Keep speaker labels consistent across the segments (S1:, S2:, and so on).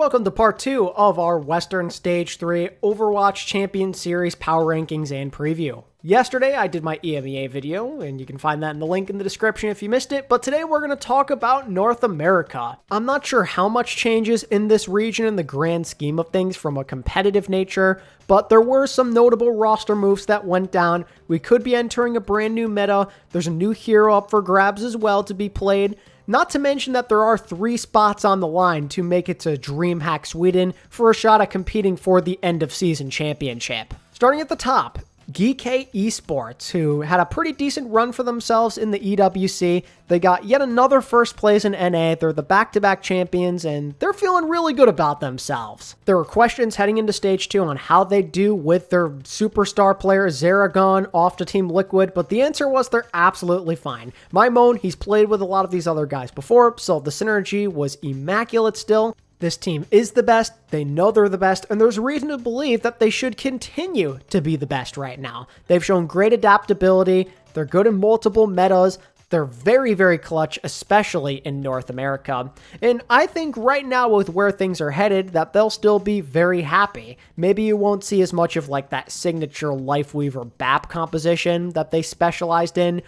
S1: Welcome to part 2 of our Western Stage 3 Overwatch Champion Series Power Rankings and Preview. Yesterday I did my EMEA video, and you can find that in the link in the description if you missed it, but today we're going to talk about North America. I'm not sure how much changes in this region in the grand scheme of things from a competitive nature, but there were some notable roster moves that went down. We could be entering a brand new meta. There's a new hero up for grabs as well to be played. Not to mention that there are 3 spots on the line to make it to DreamHack Sweden for a shot at competing for the end of season championship. Starting at the top, Geekay Esports, who had a pretty decent run for themselves in the EWC. They got yet another first place in NA. They're the back-to-back champions, and they're feeling really good about themselves. There were questions heading into Stage 2 on how they do with their superstar player, Zaragon, off to Team Liquid, but the answer was they're absolutely fine. Maimon, he's played with a lot of these other guys before, so the synergy was immaculate still. This team is the best, they know they're the best, and there's reason to believe that they should continue to be the best right now. They've shown great adaptability, they're good in multiple metas, they're very, very clutch, especially in North America. And I think right now with where things are headed that they'll still be very happy. Maybe you won't see as much of like that signature Lifeweaver BAP composition that they specialized in,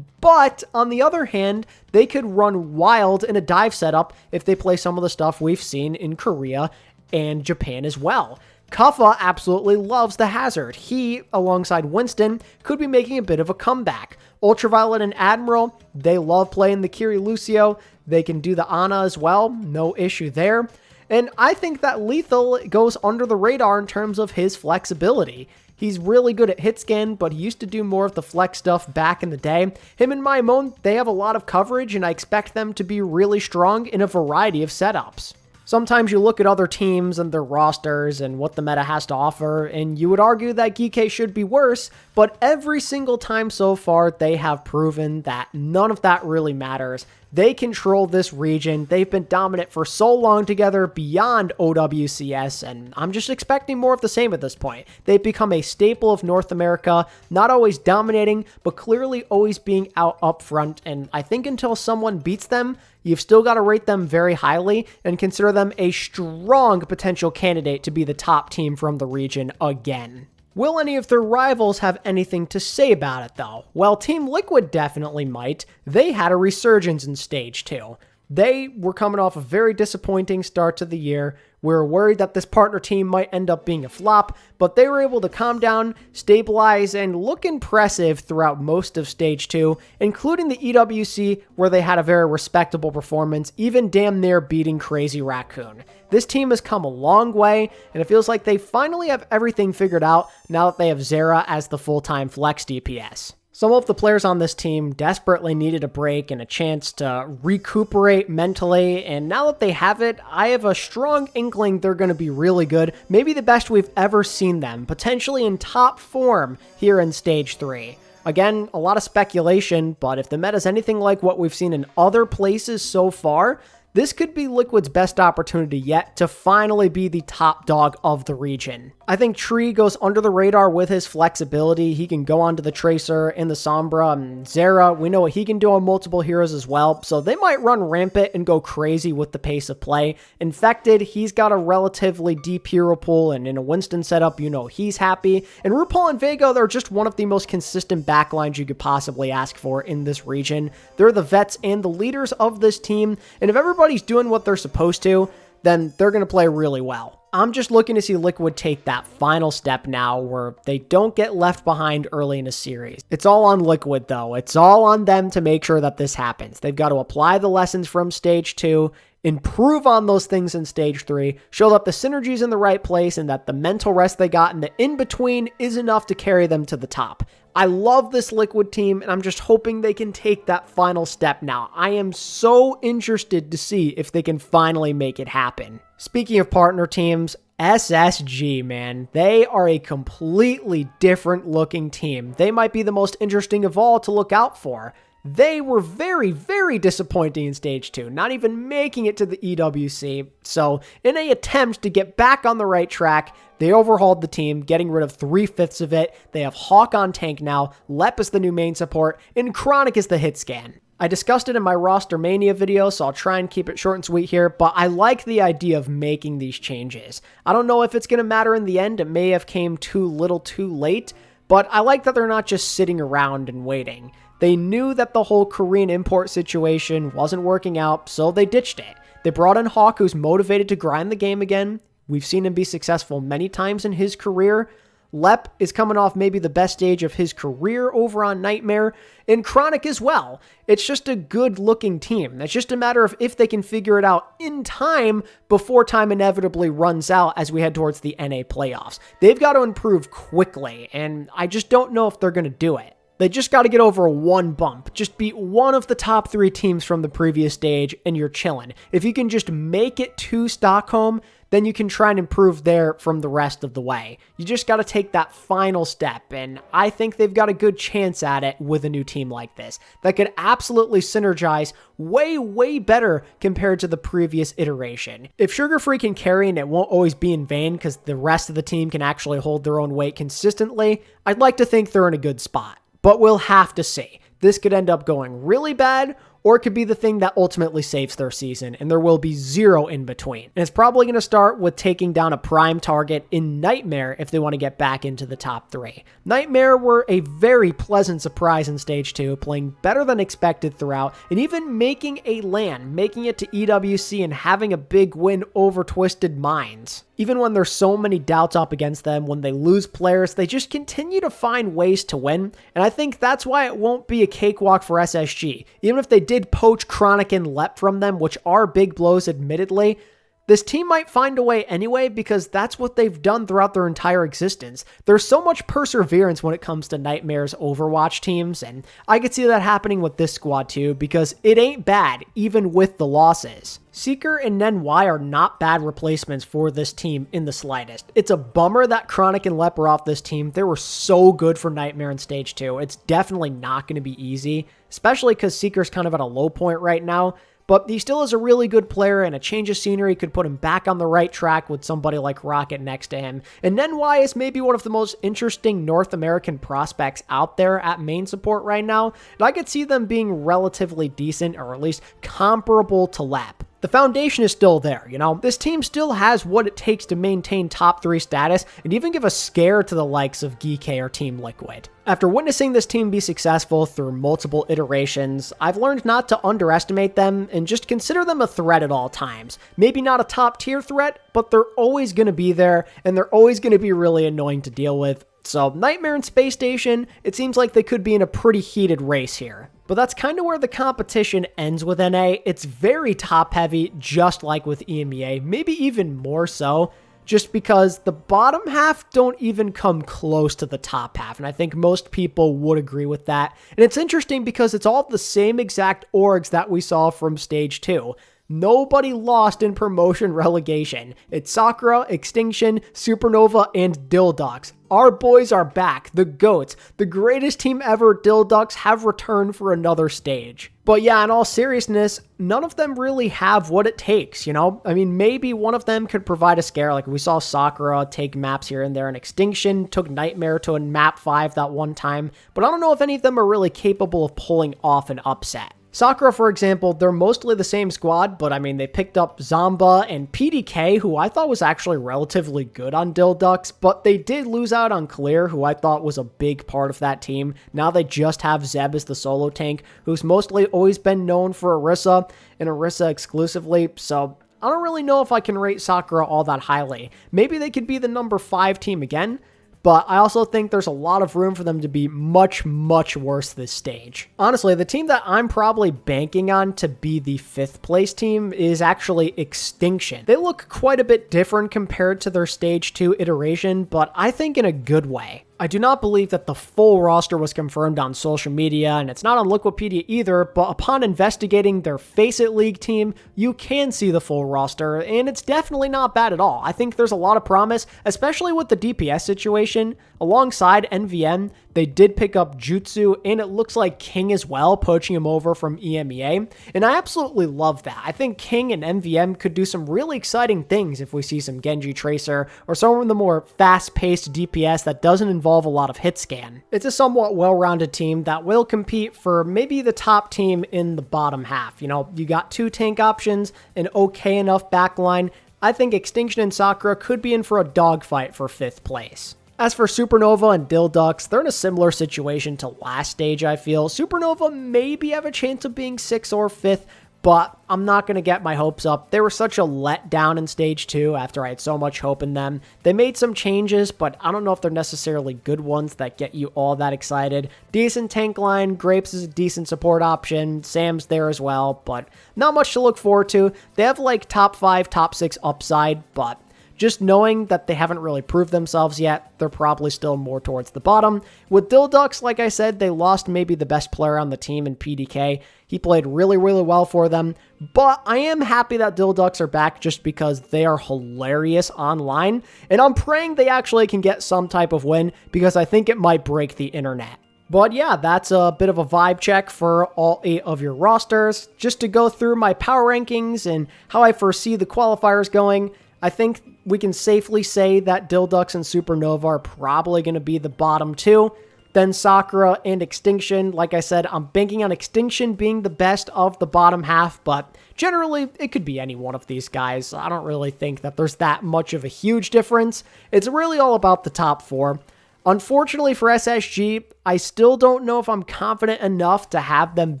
S1: but on the other hand, they could run wild in a dive setup if they play some of the stuff we've seen in Korea and Japan as well. Kuffa absolutely loves the hazard. He, alongside Winston, could be making a bit of a comeback. Ultraviolet and Admiral, they love playing the Kiri Lucio. They can do the Ana as well, no issue there. And I think that Lethal goes under the radar in terms of his flexibility. He's really good at hit scan, but he used to do more of the flex stuff back in the day. Him and Maimon, they have a lot of coverage, and I expect them to be really strong in a variety of setups. Sometimes you look at other teams and their rosters and what the meta has to offer, and you would argue that Geekay should be worse, but every single time so far, they have proven that none of that really matters. They control this region. They've been dominant for so long together beyond OWCS, and I'm just expecting more of the same at this point. They've become a staple of North America, not always dominating, but clearly always being out up front, and I think until someone beats them, you've still got to rate them very highly and consider them a strong potential candidate to be the top team from the region again. Will any of their rivals have anything to say about it, though? Well, Team Liquid definitely might. They had a resurgence in Stage 2. They were coming off a very disappointing start to the year. We were worried that this partner team might end up being a flop, but they were able to calm down, stabilize, and look impressive throughout most of Stage 2, including the EWC, where they had a very respectable performance, even damn near beating Crazy Raccoon. This team has come a long way, and it feels like they finally have everything figured out now that they have Zara as the full-time flex DPS. Some of the players on this team desperately needed a break and a chance to recuperate mentally, and now that they have it, I have a strong inkling they're going to be really good, maybe the best we've ever seen them, potentially in top form here in Stage 3. Again, a lot of speculation, but if the meta is anything like what we've seen in other places so far, this could be Liquid's best opportunity yet to finally be the top dog of the region. I think Tree goes under the radar with his flexibility. He can go onto the Tracer and the Sombra. And Zara, we know what he can do on multiple heroes as well, so they might run rampant and go crazy with the pace of play. Infected, he's got a relatively deep hero pool, and in a Winston setup, you know he's happy. And RuPaul and Vega, they're just one of the most consistent backlines you could possibly ask for in this region. They're the vets and the leaders of this team, and if everybody's doing what they're supposed to, then they're going to play really well. I'm just looking to see Liquid take that final step now where they don't get left behind early in a series. It's all on Liquid though. It's all on them to make sure that this happens. They've got to apply the lessons from Stage 2, improve on those things in Stage 3, show that the synergy's in the right place and that the mental rest they got in the in-between is enough to carry them to the top. I love this Liquid team, and I'm just hoping they can take that final step now. I am so interested to see if they can finally make it happen. Speaking of partner teams, SSG, man, they are a completely different looking team. They might be the most interesting of all to look out for. They were very, very disappointing in Stage 2, not even making it to the EWC. So in an attempt to get back on the right track, they overhauled the team, getting rid of 3/5 of it. They have Hawk on tank now, Lep is the new main support, and Chronic is the hit scan. I discussed it in my Roster Mania video, so I'll try and keep it short and sweet here, but I like the idea of making these changes. I don't know if it's going to matter in the end. It may have came too little too late, but I like that they're not just sitting around and waiting. They knew that the whole Korean import situation wasn't working out, so they ditched it. They brought in Hawk, who's motivated to grind the game again. We've seen him be successful many times in his career. Lep is coming off maybe the best stage of his career over on Nightmare, and Chronic as well. It's just a good-looking team. It's just a matter of if they can figure it out in time before time inevitably runs out as we head towards the NA playoffs. They've got to improve quickly, and I just don't know if they're going to do it. They just got to get over one bump. Just beat one of the top 3 teams from the previous stage, and you're chilling. If you can just make it to Stockholm, then you can try and improve there from the rest of the way. You just got to take that final step, and I think they've got a good chance at it with a new team like this that could absolutely synergize way, way better compared to the previous iteration. If Sugar Free can carry and it won't always be in vain because the rest of the team can actually hold their own weight consistently, I'd like to think they're in a good spot. But we'll have to see. This could end up going really bad, or it could be the thing that ultimately saves their season, and there will be zero in between. And it's probably going to start with taking down a prime target in Nightmare if they want to get back into the top 3. Nightmare were a very pleasant surprise in Stage 2, playing better than expected throughout, and even making a LAN, making it to EWC and having a big win over Twisted Minds. Even when there's so many doubts up against them, when they lose players, they just continue to find ways to win, and I think that's why it won't be a cakewalk for SSG. Even if they did poach Chronic and Lep from them, which are big blows admittedly, this team might find a way anyway because that's what they've done throughout their entire existence. There's so much perseverance when it comes to Nightmare's Overwatch teams, and I could see that happening with this squad too because it ain't bad, even with the losses. Seeker and NY are not bad replacements for this team in the slightest. It's a bummer that Chronic and Lep are off this team. They were so good for Nightmare in Stage 2. It's definitely not going to be easy, especially because Seeker's kind of at a low point right now. But he still is a really good player, and a change of scenery could put him back on the right track with somebody like Rocket next to him. And NY is maybe one of the most interesting North American prospects out there at main support right now, and I could see them being relatively decent, or at least comparable to Lep. The foundation is still there, you know? This team still has what it takes to maintain top 3 status and even give a scare to the likes of Geekay or Team Liquid. After witnessing this team be successful through multiple iterations, I've learned not to underestimate them and just consider them a threat at all times. Maybe not a top tier threat, but they're always going to be there and they're always going to be really annoying to deal with. So Nightmare and Space Station, it seems like they could be in a pretty heated race here. But that's kind of where the competition ends with NA. It's very top heavy, just like with EMEA, maybe even more so, just because the bottom half don't even come close to the top half, and I think most people would agree with that. And it's interesting because it's all the same exact orgs that we saw from Stage 2. Nobody lost in promotion relegation. It's Sakura, Extinction, Supernova, and Dilducks. Our boys are back. The GOATs, the greatest team ever, Dilducks, have returned for another stage. But yeah, in all seriousness, none of them really have what it takes, you know? I mean, maybe one of them could provide a scare, like we saw Sakura take maps here and there, and Extinction took Nightmare to a map 5 that one time, but I don't know if any of them are really capable of pulling off an upset. Sakura, for example, they're mostly the same squad, but I mean, they picked up Zamba and PDK, who I thought was actually relatively good on Dilducks, but they did lose out on Clear, who I thought was a big part of that team. Now they just have Zeb as the solo tank, who's mostly always been known for Orisa, and Orisa exclusively, so I don't really know if I can rate Sakura all that highly. Maybe they could be the number 5 team again, but I also think there's a lot of room for them to be much, much worse this stage. Honestly, the team that I'm probably banking on to be the 5th place team is actually Extinction. They look quite a bit different compared to their Stage 2 iteration, but I think in a good way. I do not believe that the full roster was confirmed on social media, and it's not on Liquipedia either, but upon investigating their Face It League team, you can see the full roster, and it's definitely not bad at all. I think there's a lot of promise, especially with the DPS situation. Alongside NVM, They did pick up Jutsu, and it looks like King as well, poaching him over from EMEA, and I absolutely love that. I think King and MVM could do some really exciting things if we see some Genji Tracer or some of the more fast-paced DPS that doesn't involve a lot of hit scan. It's a somewhat well-rounded team that will compete for maybe the top team in the bottom half. You know, you got 2 tank options, an okay enough backline. I think Extinction and Sakura could be in for a dogfight for 5th place. As for Supernova and Dildux, they're in a similar situation to last stage, I feel. Supernova maybe have a chance of being 6th or 5th, but I'm not going to get my hopes up. They were such a letdown in Stage 2 after I had so much hope in them. They made some changes, but I don't know if they're necessarily good ones that get you all that excited. Decent tank line, Grapes is a decent support option, Sam's there as well, but not much to look forward to. They have like top 5, top 6 upside, but just knowing that they haven't really proved themselves yet, they're probably still more towards the bottom. With Dildux, like I said, they lost maybe the best player on the team in PDK. He played really, really well for them, but I am happy that Dildux are back just because they are hilarious online, and I'm praying they actually can get some type of win because I think it might break the internet. But yeah, that's a bit of a vibe check for all 8 of your rosters. Just to go through my power rankings and how I foresee the qualifiers going, I think we can safely say that Dildux and Supernova are probably going to be the bottom 2. Then Sakura and Extinction. Like I said, I'm banking on Extinction being the best of the bottom half, but generally it could be any one of these guys. I don't really think that there's that much of a huge difference. It's really all about the top 4. Unfortunately for SSG, I still don't know if I'm confident enough to have them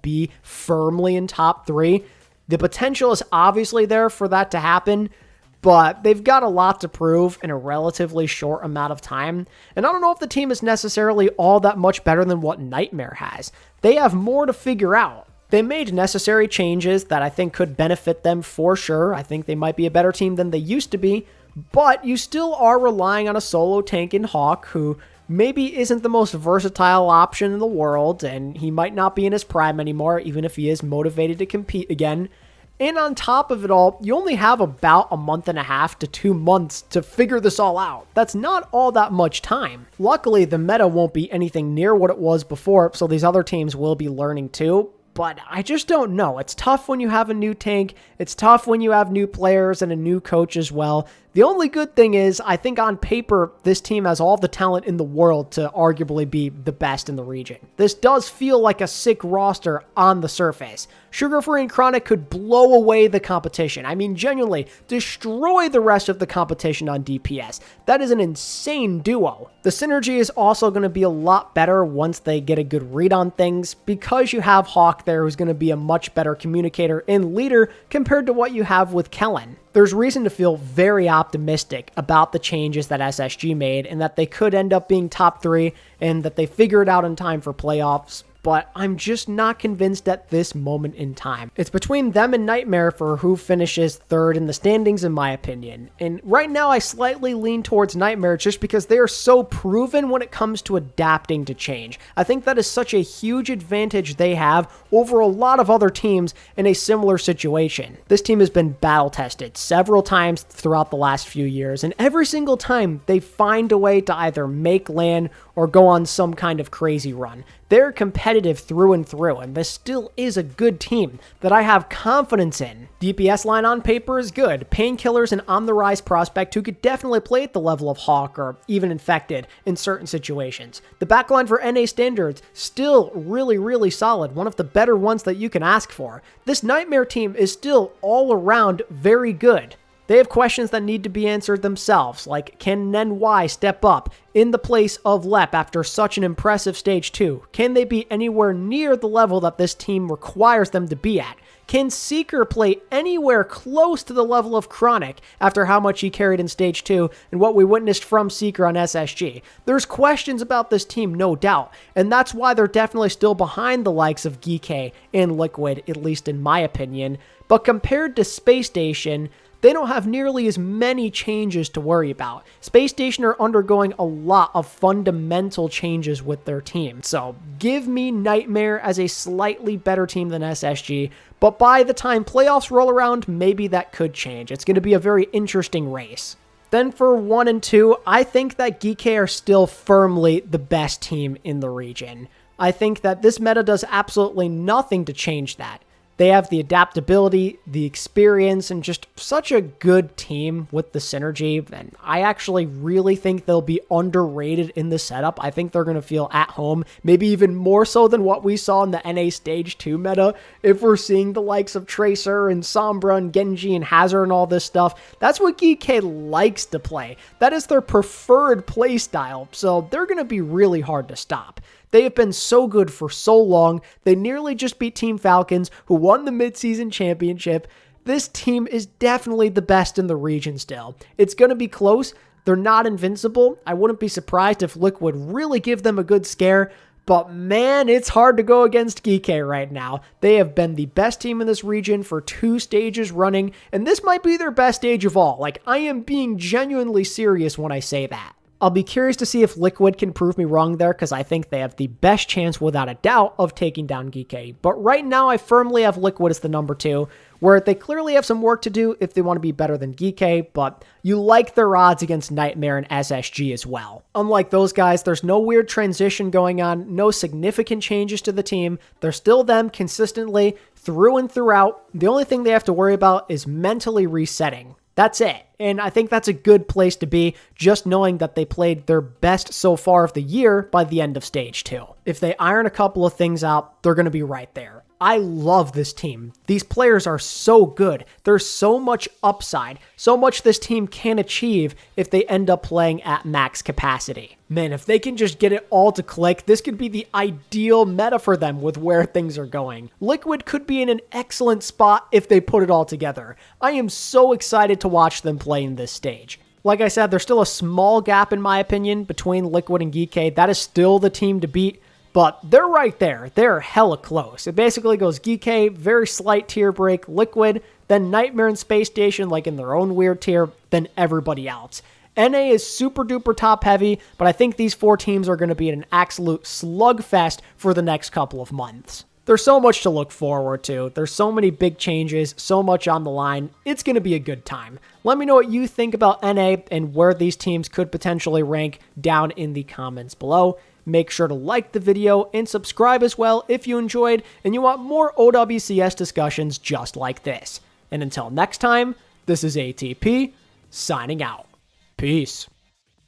S1: be firmly in top 3. The potential is obviously there for that to happen, but they've got a lot to prove in a relatively short amount of time, and I don't know if the team is necessarily all that much better than what Nightmare has. They have more to figure out. They made necessary changes that I think could benefit them for sure. I think they might be a better team than they used to be, but you still are relying on a solo tank in Hawk, who maybe isn't the most versatile option in the world, and he might not be in his prime anymore, even if he is motivated to compete again. And on top of it all, you only have about a month and a half to 2 months to figure this all out. That's not all that much time. Luckily, the meta won't be anything near what it was before, so these other teams will be learning too. But I just don't know. It's tough when you have a new tank. It's tough when you have new players and a new coach as well. The only good thing is, I think on paper, this team has all the talent in the world to arguably be the best in the region. This does feel like a sick roster on the surface. Sugar Free and Chronic could blow away the competition. I mean, genuinely, destroy the rest of the competition on DPS. That is an insane duo. The synergy is also going to be a lot better once they get a good read on things, because you have Hawk there who's going to be a much better communicator and leader compared to what you have with Kellen. There's reason to feel very optimistic about the changes that SSG made and that they could end up being top 3 and that they figure it out in time for playoffs, but I'm just not convinced at this moment in time. It's between them and Nightmare for who finishes 3rd in the standings, in my opinion. And right now I slightly lean towards Nightmare just because they are so proven when it comes to adapting to change. I think that is such a huge advantage they have over a lot of other teams in a similar situation. This team has been battle tested several times throughout the last few years, and every single time they find a way to either make land or go on some kind of crazy run. They're competitive through and through, and this still is a good team that I have confidence in. DPS line on paper is good. Painkiller's an on-the-rise prospect who could definitely play at the level of Hawk or even Infected in certain situations. The backline for NA standards, still really, really solid. One of the better ones that you can ask for. This Nightmare team is still all around very good. They have questions that need to be answered themselves, like can NY step up in the place of Lep after such an impressive Stage 2? Can they be anywhere near the level that this team requires them to be at? Can Seeker play anywhere close to the level of Chronic after how much he carried in Stage 2 and what we witnessed from Seeker on SSG? There's questions about this team, no doubt, and that's why they're definitely still behind the likes of Geekay and Liquid, at least in my opinion. But compared to Space Station, they don't have nearly as many changes to worry about. Space Station are undergoing a lot of fundamental changes with their team. So give me Nightmare as a slightly better team than SSG, but by the time playoffs roll around, maybe that could change. It's going to be a very interesting race. Then for 1 and 2, I think that Geekay are still firmly the best team in the region. I think that this meta does absolutely nothing to change that. They have the adaptability, the experience, and just such a good team with the synergy, and I actually really think they'll be underrated in the setup. I think they're going to feel at home, maybe even more so than what we saw in the NA Stage 2 meta. If we're seeing the likes of Tracer and Sombra and Genji and Hazard and all this stuff, that's what Geekay likes to play. That is their preferred play style, so they're going to be really hard to stop. They have been so good for so long. They nearly just beat Team Falcons, who won the midseason championship. This team is definitely the best in the region still. It's going to be close. They're not invincible. I wouldn't be surprised if Liquid really give them a good scare, but man, it's hard to go against Geekay right now. They have been the best team in this region for 2 stages running, and this might be their best stage of all. Like, I am being genuinely serious when I say that. I'll be curious to see if Liquid can prove me wrong there, because I think they have the best chance without a doubt of taking down Geekay. But right now, I firmly have Liquid as the number 2, where they clearly have some work to do if they want to be better than Geekay, but you like their odds against NTMR and SSG as well. Unlike those guys, there's no weird transition going on, no significant changes to the team. They're still them consistently through and throughout. The only thing they have to worry about is mentally resetting. That's it. And I think that's a good place to be, just knowing that they played their best so far of the year by the end of Stage 2. If they iron a couple of things out, they're going to be right there. I love this team. These players are so good. There's so much upside, so much this team can achieve if they end up playing at max capacity. Man, if they can just get it all to click, this could be the ideal meta for them with where things are going. Liquid could be in an excellent spot if they put it all together. I am so excited to watch them play in this stage. Like I said, there's still a small gap in my opinion between Liquid and Geekay. That is still the team to beat. But they're right there. They're hella close. It basically goes Geekay, very slight tier break, Liquid, then NTMR and Space Station like in their own weird tier, then everybody else. NA is super duper top heavy, but I think these 4 teams are going to be an absolute slugfest for the next couple of months. There's so much to look forward to. There's so many big changes, so much on the line. It's going to be a good time. Let me know what you think about NA and where these teams could potentially rank down in the comments below. Make sure to like the video and subscribe as well if you enjoyed and you want more OWCS discussions just like this. And until next time, this is ATP, signing out. Peace.